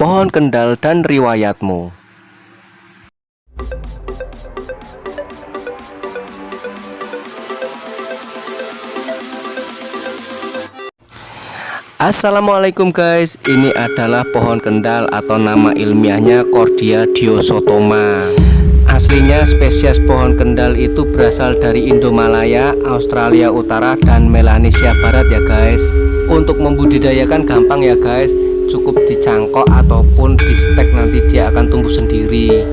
Pohon Kendal dan riwayatmu. Assalamualaikum guys, ini adalah pohon kendal atau nama ilmiahnya Cordia diosotoma. Aslinya spesies pohon kendal itu berasal dari Indomalaya, Australia Utara, dan Melanesia Barat ya guys. Untuk membudidayakan gampang ya guys, cukup dicangkok ataupun di stek, nanti dia akan tumbuh sendiri.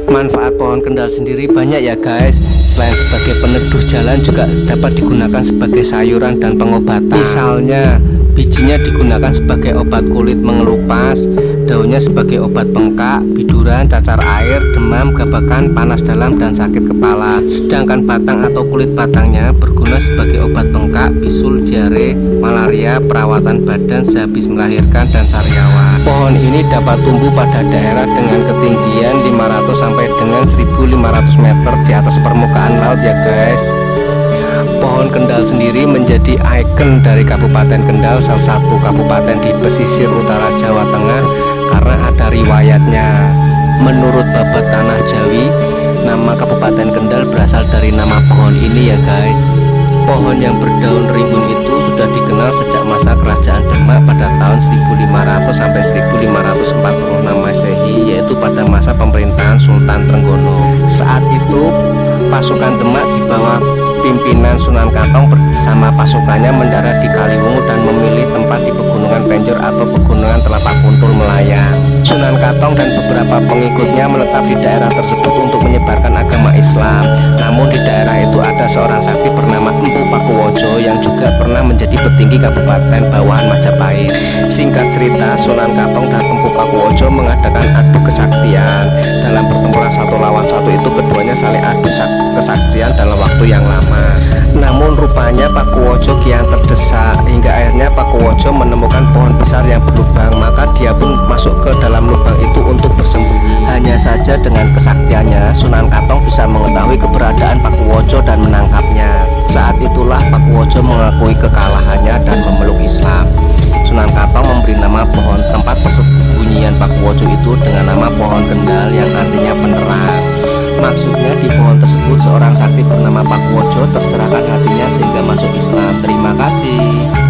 Manfaat pohon kendal sendiri banyak ya guys. Selain sebagai peneduh jalan, juga dapat digunakan sebagai sayuran dan pengobatan. Misalnya bijinya digunakan sebagai obat kulit mengelupas, daunnya sebagai obat bengkak, biduran, cacar air, demam, gabakan, panas dalam, dan sakit kepala. Sedangkan batang atau kulit batangnya berguna sebagai obat bengkak, bisul, diare, malaria, perawatan badan sehabis melahirkan, dan sariawan. Pohon ini dapat tumbuh pada daerah dengan ketinggian 500 sampai dengan 1500 meter di atas permukaan laut ya guys. Pohon kendal sendiri menjadi ikon dari Kabupaten Kendal, salah satu kabupaten di pesisir utara Jawa Tengah, karena ada riwayatnya. Menurut babat tanah Jawi, nama Kabupaten Kendal berasal dari nama pohon ini ya guys. Pohon yang berdaun rimbun itu sudah dikenal sejak masa kerajaan Demak pada tahun 1500 sampai 1546 Masehi, yaitu pada masa pemerintahan Sultan Trenggono. Saat itu pasukan Demak di bawah pimpinan Sunan Katong bersama pasukannya mendarat di Kaliwungu dan memilih tempat di Pegunungan Penjor atau Pegunungan Telapak Kuntul Melayang. Sunan Katong dan beberapa pengikutnya menetap di daerah tersebut untuk menyebarkan agama Islam. Namun di daerah itu ada seorang sakti bernama Empu Pakuwojo yang juga pernah menjadi petinggi Kabupaten Bawahan Majapahit. Singkat cerita, Sunan Katong dan Empu Pakuwojo mengadakan adu kesaktian. Dalam pertempuran 1 lawan 1 itu keduanya saling adu kesaktian dalam waktu yang lama. Namun rupanya Pakuwojo kian terdesak, hingga akhirnya Pakuwojo menemukan pohon besar yang berlubang. Maka dia pun masuk ke dalam lubang itu untuk bersembunyi. Hanya saja dengan kesaktiannya, Sunan Katong bisa mengetahui keberadaan Pakuwojo dan menangkapnya. Saat itulah Pakuwojo mengakui kekalahannya dan memeluk Islam. Sunan Katong memberi nama pohon tempat persembunyian Pakuwojo itu dengan nama pohon kendal yang artinya penerang. Maksudnya di pohon tersebut seorang sakti bernama Pakuwojo tercerahkan hatinya sehingga masuk Islam. Terima kasih.